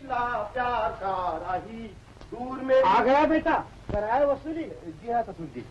निकला प्यार का राही, दूर में आ गया बेटा, कराए वसूली? जी हाँ ससुर जी।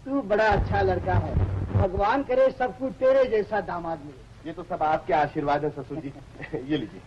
तू बड़ा अच्छा लड़का है, भगवान करे सब कुछ तेरे जैसा दामाद मिले। ये तो सब आपके आशीर्वाद है ससुर जी। ये लीजिए।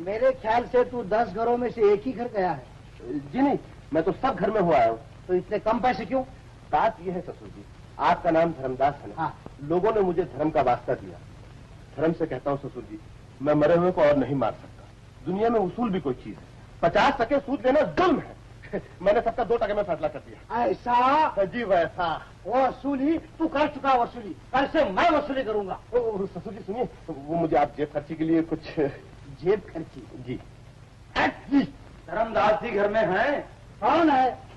मेरे ख्याल से तू 10 घरों में से एक ही घर गया है। जी नहीं, मैं तो सब घर में हुआ हूँ। तो इतने कम पैसे क्यों? बात ये है ससुर जी, आपका नाम धर्मदास है ना? हाँ। लोगों ने मुझे धर्म का वास्ता दिया। धर्म से कहता हूँ ससुर जी, मैं मरे हुए को और नहीं मार सकता। दुनिया में उसूल भी कोई चीज है, 50 टके सूद लेना जुल्म है। मैंने सबका 2 टके में फैसला कर दिया। ऐसा? जी वैसा। वसूली तू कर चुका, वसूली कल से मैं वसूली करूंगा। ससुर जी सुनिए, वो मुझे आप जेब खर्ची के लिए कुछ। जेब खर्ची? जी। धर्मदास जी घर में है? कौन है?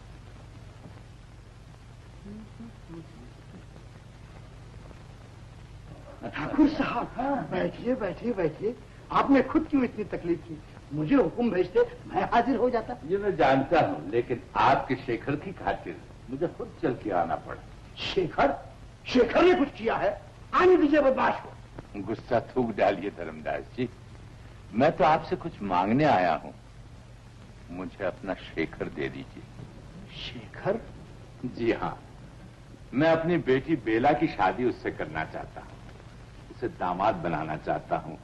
ठाकुर साहब, बैठिए बैठिए बैठिए। आपने खुद क्यों इतनी तकलीफ की? मुझे हुक्म भेजते, मैं हाजिर हो जाता। ये मैं जानता हूँ, लेकिन आपके शेखर की खातिर मुझे खुद चल के आना पड़ा। शेखर? शेखर ने कुछ किया है? आने दीजिए बदमाश को। गुस्सा थूक डालिए धर्मदास जी, मैं तो आपसे कुछ मांगने आया हूँ। मुझे अपना शेखर दे दीजिए। शेखर? जी हाँ, मैं अपनी बेटी बेला की शादी उससे करना चाहता हूँ। उसे दामाद बनाना चाहता हूँ,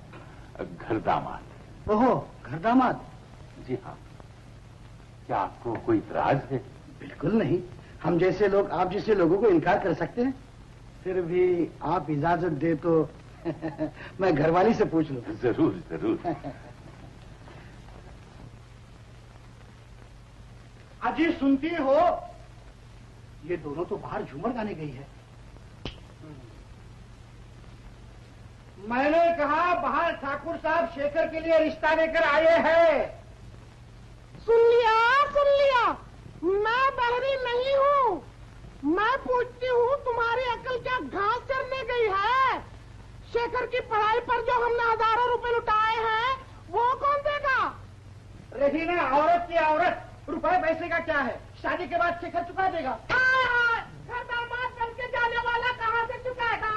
घर दामाद। ओहो, घर दामाद? जी हाँ। क्या आपको कोई इतराज है? बिल्कुल नहीं, हम जैसे लोग आप जैसे लोगों को इनकार कर सकते हैं? फिर भी आप इजाजत दे तो मैं घरवाली से पूछ लूं। जरूर जरूर। अजी सुनती हो? ये दोनों तो बाहर झूमर गाने गई है। मैंने कहा बाहर ठाकुर साहब शेखर के लिए रिश्ता लेकर आए हैं। सुन लिया, मैं बहरी नहीं हूँ। मैं पूछती हूँ तुम्हारी अकल क्या घास चरने गई है? शेखर की पढ़ाई पर जो हमने हजारों रुपए लुटाए हैं वो कौन देगा? रही ना औरत की औरत, रुपए पैसे का क्या है? शादी के बाद शेखर चुका देगा। घर दामाद बन के जाने वाला कहाँ से चुकाएगा?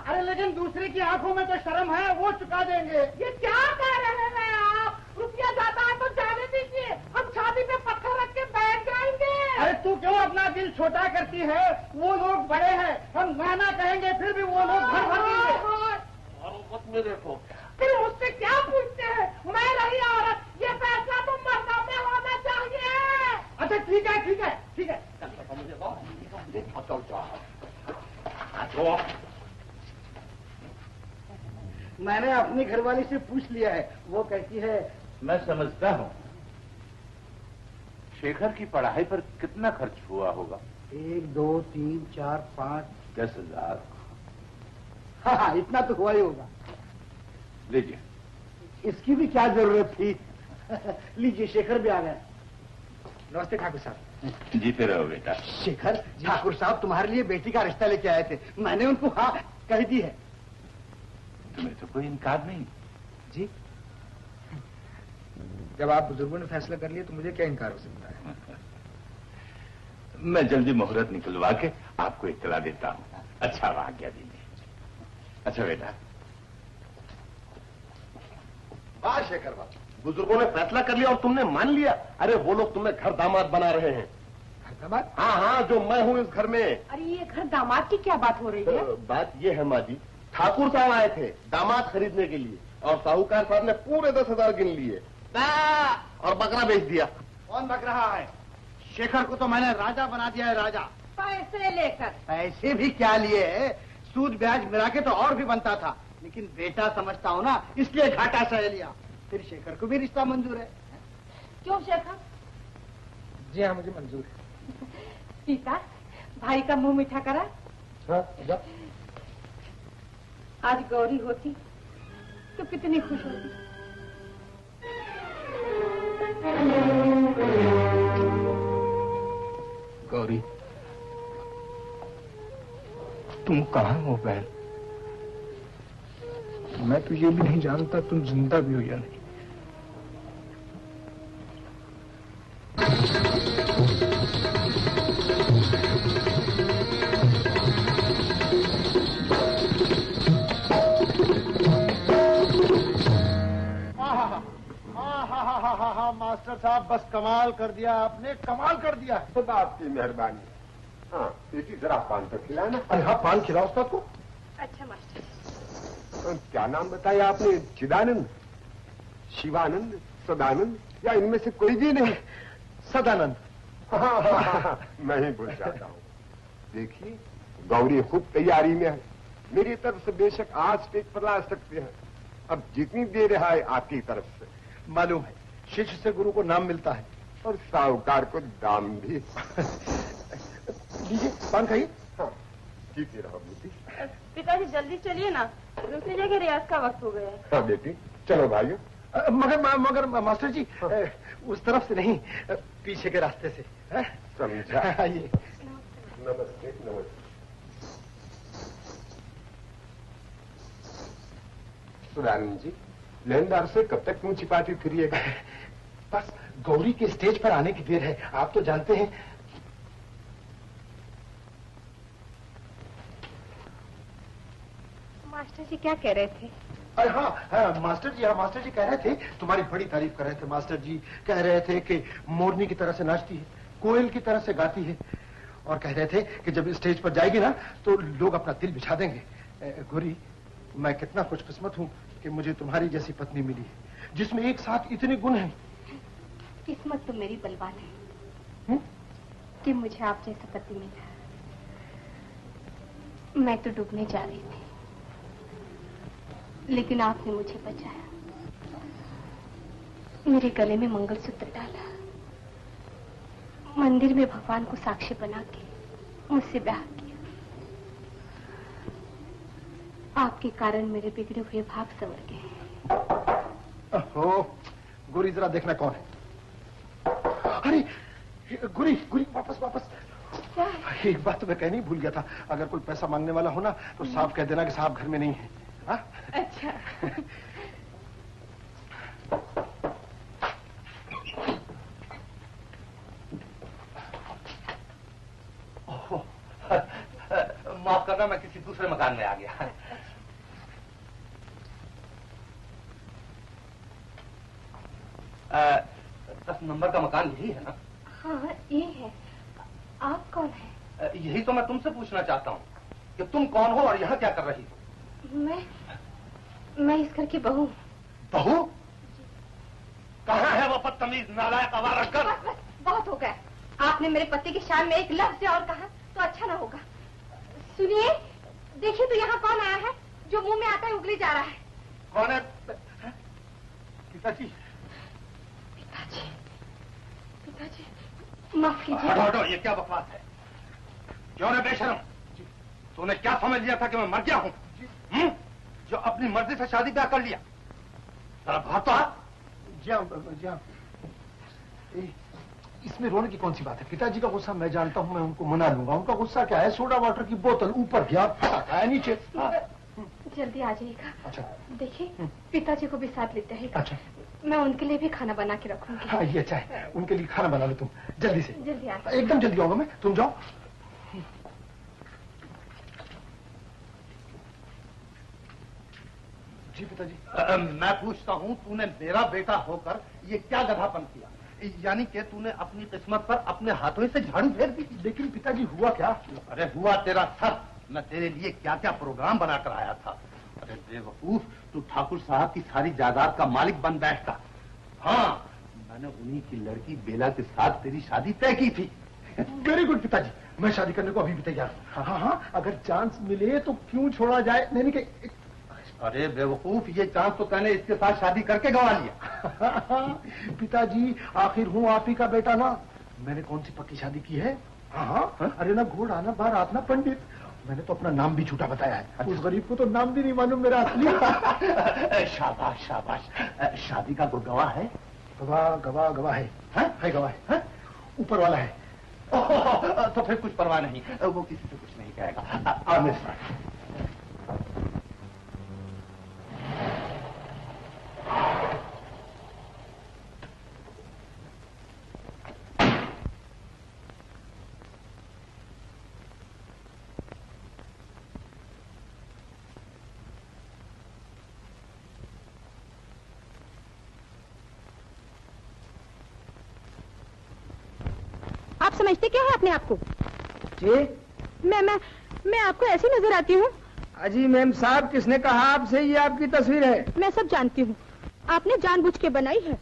अरे लेकिन दूसरे की आंखों में तो शर्म है, वो चुका देंगे। ये क्या कह रहे हैं आप? रुपया ज्यादा है तो जाने दीजिए, हम शादी पे पत्थर रख के बैठ जाएंगे। अरे तू क्यों अपना दिल छोटा करती है? वो लोग बड़े हैं, हम नाना कहेंगे फिर भी वो लोग घर भर देंगे। और में देखो, फिर मुझसे क्या पूछते हैं? मैं रही औरत, ये फैसला तो मर्दों में होना चाहिए। अच्छा ठीक है ठीक है ठीक है। मैंने अपनी घरवाली से पूछ लिया है, वो कहती है। मैं समझता हूँ। शेखर की पढ़ाई पर कितना खर्च हुआ होगा? 1 2 3 4 5 10,000। हाँ, इतना तो हुआ ही होगा। लीजिए। इसकी भी क्या जरूरत थी? लीजिए, शेखर भी आ गया। नमस्ते ठाकुर साहब। जीते रहो बेटा। शेखर, ठाकुर साहब तुम्हारे लिए बेटी का रिश्ता लेके आए थे, मैंने उनको हाँ कह दी है। तुम्हें तो कोई इनकार नहीं? जी, जब आप बुजुर्गों ने फैसला कर लिया तो मुझे क्या इनकार हो सकता है? मैं जल्दी मुहूर्त निकलवा के आपको इत्तला देता हूँ। अच्छा आज्ञा दीजिए। अच्छा बेटा। वाह शेखर वाह, बुजुर्गों ने फैसला कर लिया और तुमने मान लिया। अरे वो लोग तुम्हें घर दामाद बना रहे हैं। घर दामाद? हाँ हाँ, जो मैं हूँ इस घर में। अरे ये घर दामाद की क्या बात हो रही है? बात ये है माँ जी, ठाकुर साहब आए थे दामाद खरीदने के लिए और साहूकार साहब ने पूरे 10,000 गिन लिए और बकरा बेच दिया। कौन बक रहा है? शेखर को तो मैंने राजा बना दिया है, राजा। पैसे लेकर? पैसे भी क्या लिए है, सूद ब्याज मिला के तो और भी बनता था, लेकिन बेटा समझता हूँ ना, इसलिए घाटा सह लिया। फिर शेखर को भी रिश्ता मंजूर है। क्यों शेखर? जी हाँ, मुझे मंजूर है। सीता, भाई का मुंह मीठा करा। हाँ, जाओ। आज गौरी होती तो कितनी खुश होती। गौरी, तुम कहाँ हो बहन? मैं तो ये भी नहीं जानता तुम जिंदा भी हो या नहीं। हाँ मास्टर साहब, बस कमाल कर दिया आपने, कमाल कर दिया। खुदा आपकी मेहरबानी। हाँ बेटी, जरा पान तो खिलाना। अरे हाँ, पान खिलाओ उसका को। अच्छा मास्टर। क्या नाम बताया आपने? चिदानंद, शिवानंद, सदानंद, या इनमें से कोई भी नहीं? सदानंद। हाँ, मैं ही भूल जाता हूँ। देखिए, गौरी खूब तैयारी में है। मेरी तरफ से बेशक आज पेट पर ला सकते हैं, अब जितनी दे रहा है आपकी तरफ से। मालूम है, शिष्य से गुरु को नाम मिलता है और साहूकार को दाम भी। लीजिए, पान खाइए। हाँ, ठीक ही रहो बेटी। पिताजी जल्दी चलिए ना, दूसरी जगह रियाज का वक्त हो गया है। हाँ बेटी, चलो भाइयों। मगर मास्टर जी, उस तरफ से नहीं, पीछे के रास्ते से। समझा। आइए। नमस्ते। नमस्ते। सुदानंद जी, लेनदार से कब तक क्यों छिपाती फिरिएगा? बस गौरी के स्टेज पर आने की देर है, आप तो जानते हैं। मास्टर जी क्या कह रहे थे? अरे हाँ, मास्टर जी कह रहे थे, तुम्हारी बड़ी तारीफ कर रहे थे। मास्टर जी कह रहे थे कि मोरनी की तरह से नाचती है, कोयल की तरह से गाती है, और कह रहे थे कि जब स्टेज पर जाएगी ना तो लोग अपना दिल बिछा देंगे। गौरी, मैं कितना खुशकिस्मत हूँ कि मुझे तुम्हारी जैसी पत्नी मिली है, जिसमें एक साथ इतने गुण हैं। किस्मत तो मेरी बलवान है कि मुझे आप जैसा पति मिला। मैं तो डूबने जा रही थी, लेकिन आपने मुझे बचाया। मेरे गले में मंगलसूत्र डाला, मंदिर में भगवान को साक्षी बना के मुझसे ब्याह किया। आपके कारण मेरे बिगड़े हुए भाग संवर गए। ओहो, गुरी जरा देखना कौन है। अरे गुरी, वापस। क्या? एक बात तो मैं कहनी भूल गया था, अगर कोई पैसा मांगने वाला हो ना तो साफ कह देना कि साहब घर में नहीं है। हाँ? अच्छा। माफ करना, मैं किसी दूसरे मकान में आ गया। 10 नंबर का मकान यही है ना? हाँ ये है। आप कौन है? यही तो मैं तुमसे पूछना चाहता हूँ कि तुम कौन हो और यहाँ क्या कर रही हो? मैं इस घर की बहू। बहू? कहाँ है वो बदतमीज नालायक आवारा कर? बस, बहुत हो गया। आपने मेरे पति की शान में एक लफ्ज और कहा तो अच्छा ना होगा। सुनिए, देखिए तो यहाँ कौन आया है जो मुंह में आता है उगली जा रहा है। कौन है? पिताजी, माफ कीजिए। हटो, ये क्या बकवास है? क्यों ने बेशरम, तूने क्या समझ लिया था कि मैं मर गया हूँ? जो अपनी मर्जी से शादी ब्याह कर लिया। जरा बात तो आ। जी हाँ। इसमें रोने की कौन सी बात है? पिताजी का गुस्सा मैं जानता हूँ, मैं उनको मना लूंगा। उनका गुस्सा क्या है? सोडा वाटर की बोतल ऊपर गया, आया नीचे। जल्दी आ जाइएगा। अच्छा। देखिए, पिताजी को भी साथ लेते हैं। अच्छा। मैं उनके लिए भी खाना बना के रखूंगी। हाँ, ये अच्छा है, उनके लिए खाना बना लो तुम जल्दी से। जल्दी आ। एकदम जल्दी आऊंगा मैं, तुम जाओ। जी पिताजी। मैं पूछता हूँ, तूने मेरा बेटा होकर ये क्या गधापन किया? यानी कि तूने अपनी किस्मत पर अपने हाथों से झाड़ू फेर दी। लेकिन पिताजी हुआ क्या? अरे हुआ तेरा सर। मैं तेरे लिए क्या क्या प्रोग्राम बनाकर आया था। अरे बेवकूफ, तू ठाकुर साहब की सारी जायदाद का मालिक बन बैठता। हाँ, मैंने उन्हीं की लड़की बेला के साथ तेरी शादी तय की थी। वेरी गुड पिताजी, मैं शादी करने को अभी भी तैयार हूँ। हाँ, अगर चांस मिले तो क्यों छोड़ा जाए। नहीं कि अरे बेवकूफ, ये चांस तो तैने इसके साथ शादी करके गंवा लिया। पिताजी, आखिर हूँ आप ही का बेटा ना। मैंने कौन सी पक्की शादी की है? हाँ, अरे ना घोड़ा ना बारात ना पंडित। मैंने तो अपना नाम भी झूठा बताया है। अच्छा। उस गरीब को तो नाम भी नहीं मालूम मेरा असली। शाबाश शाबाश। शादी का कोई गवाह है? गवाह है। है गवाह है, ऊपर वाला है। तो फिर कुछ परवाह नहीं, वो किसी से कुछ नहीं कहेगा। समझते क्या है अपने आप को? जी मैं आपको ऐसी नजर आती हूँ? अजी मैम साहब, किसने कहा आपसे ये आपकी तस्वीर है? मैं सब जानती हूँ, आपने जानबूझ के बनाई है।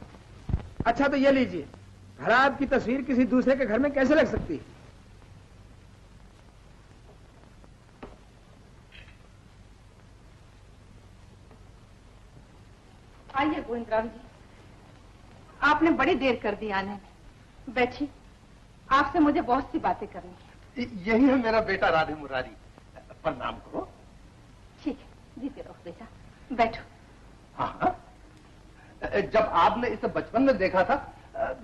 अच्छा तो ये लीजिए, भला आपकी तस्वीर किसी दूसरे के घर में कैसे लग सकती है? आइए गोविंदराम जी, आपने बड़ी देर कर दी आने में। बैठिए, आपसे मुझे बहुत सी बातें करनी है। यही है मेरा बेटा राधे मुरारी। प्रणाम करो। ठीक है, जीते रहो बेटा, बैठो। हाँ हाँ, जब आपने इसे बचपन में देखा था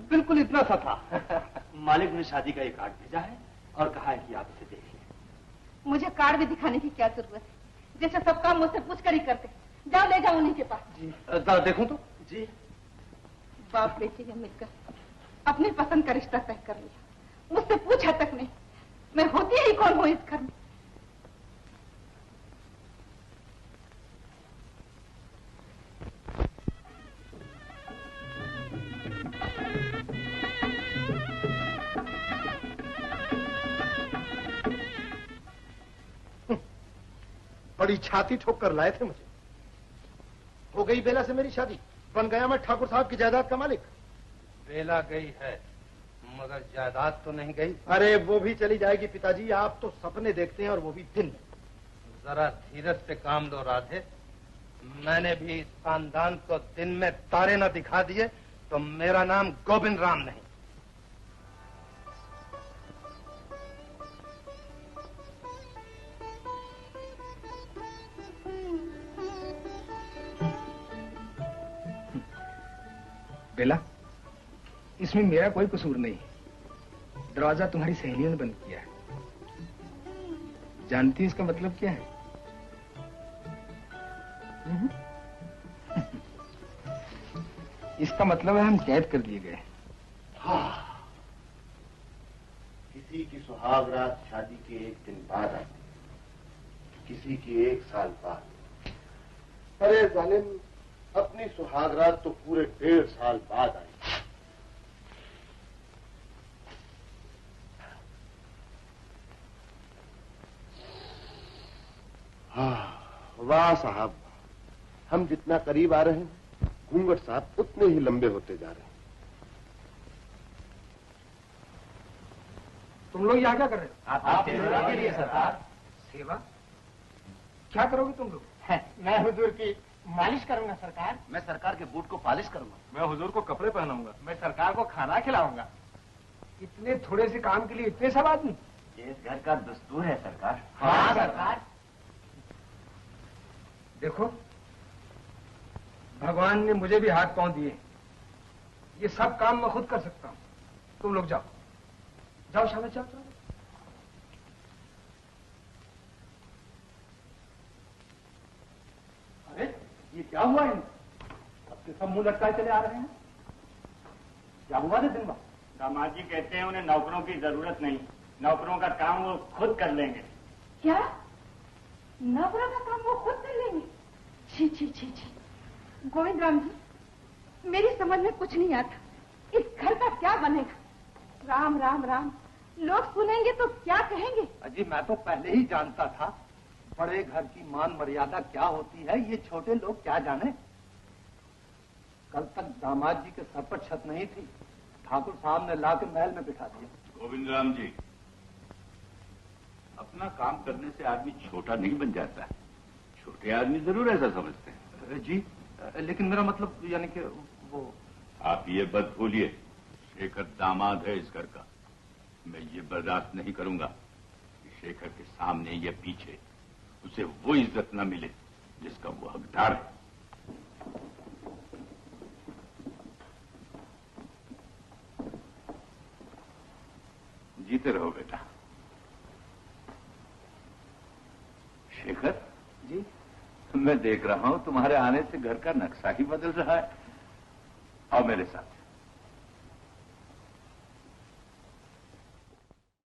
बिल्कुल इतना सा था। मालिक ने शादी का एक कार्ड भेजा है और कहा है कि आप इसे देख लें। मुझे कार्ड भी दिखाने की क्या जरूरत है? जैसे सब काम मुझसे पूछ कर ही करते। जाओ ले जाओ उन्हीं के पास। जी जरा देखूं तो। जी। बाप बेटे ने मिलकर अपनी पसंद का रिश्ता तय कर लिया, मुझसे पूछा तक नहीं। मैं होती ही कौन हूं इस घर में? बड़ी छाती ठोक कर लाए थे मुझे। हो गई बेला से मेरी शादी, बन गया मैं ठाकुर साहब की जायदाद का मालिक। बेला गई है मगर जायदाद तो नहीं गई। अरे वो भी चली जाएगी पिताजी, आप तो सपने देखते हैं और वो भी दिन। जरा धीरज से काम लो राधे। मैंने भी इस खानदान को दिन में तारे न दिखा दिए तो मेरा नाम गोविंद राम नहीं। बेला, इसमें मेरा कोई कसूर नहीं। दरवाजा तुम्हारी सहेलियों ने बंद किया है। जानती है इसका मतलब क्या है? इसका मतलब है हम कैद कर दिए गए। हाँ, किसी की सुहाग रात शादी के एक दिन बाद आती, किसी की 1 साल बाद। अरे जालिम, अपनी सुहाग रात तो पूरे 1.5 साल बाद आई। वाह साहब, हम जितना करीब आ रहे हैं घूंघट साहब उतने ही लंबे होते जा रहे हैं। तुम लोग यहाँ क्या कर रहे हो? आप सेवा के लिए सरकार। सेवा? क्या करोगे तुम लोग? मैं हुजूर की मालिश करूंगा सरकार। मैं सरकार के बूट को पॉलिश करूंगा। मैं हुजूर को कपड़े पहनाऊंगा। मैं सरकार को खाना खिलाऊंगा। इतने थोड़े से काम के लिए इतने सब आदमी? ये इस घर का दस्तूर है सरकार। हाँ सरकार। देखो, भगवान ने मुझे भी हाथ पांव दिए। ये सब काम मैं खुद कर सकता हूँ। तुम लोग जाओ जाओ, शाबाश जाओ। अरे ये क्या हुआ इन? अब के सब मुंह लटकाए चले आ रहे हैं। क्या हुआ रे दिन? दामाद जी कहते हैं उन्हें नौकरों की जरूरत नहीं, नौकरों का काम वो खुद कर लेंगे। क्या? नौकरों का काम वो खुद कर लेंगे? छी छी छी छी। गोविंद राम जी, मेरी समझ में कुछ नहीं आता। इस घर का क्या बनेगा? राम राम राम, लोग सुनेंगे तो क्या कहेंगे? अजी मैं तो पहले ही जानता था बड़े घर की मान मर्यादा क्या होती है, ये छोटे लोग क्या जाने। कल तक दामाद जी के सर पर छत नहीं थी, ठाकुर साहब ने लाके महल में बिठा दिया। गोविंद राम जी, अपना काम करने से आदमी छोटा नहीं बन जाता है। छोटे आदमी जरूर ऐसा समझते हैं। जी लेकिन मेरा मतलब यानी कि वो। आप ये बात भूलिए, शेखर दामाद है इस घर का। मैं ये बर्दाश्त नहीं करूंगा कि शेखर के सामने या पीछे उसे वो इज्जत न मिले जिसका वो हकदार है। जीते रहो बेटा। शेखर जी, मैं देख रहा हूं तुम्हारे आने से घर का नक्शा ही बदल रहा है। आओ मेरे साथ।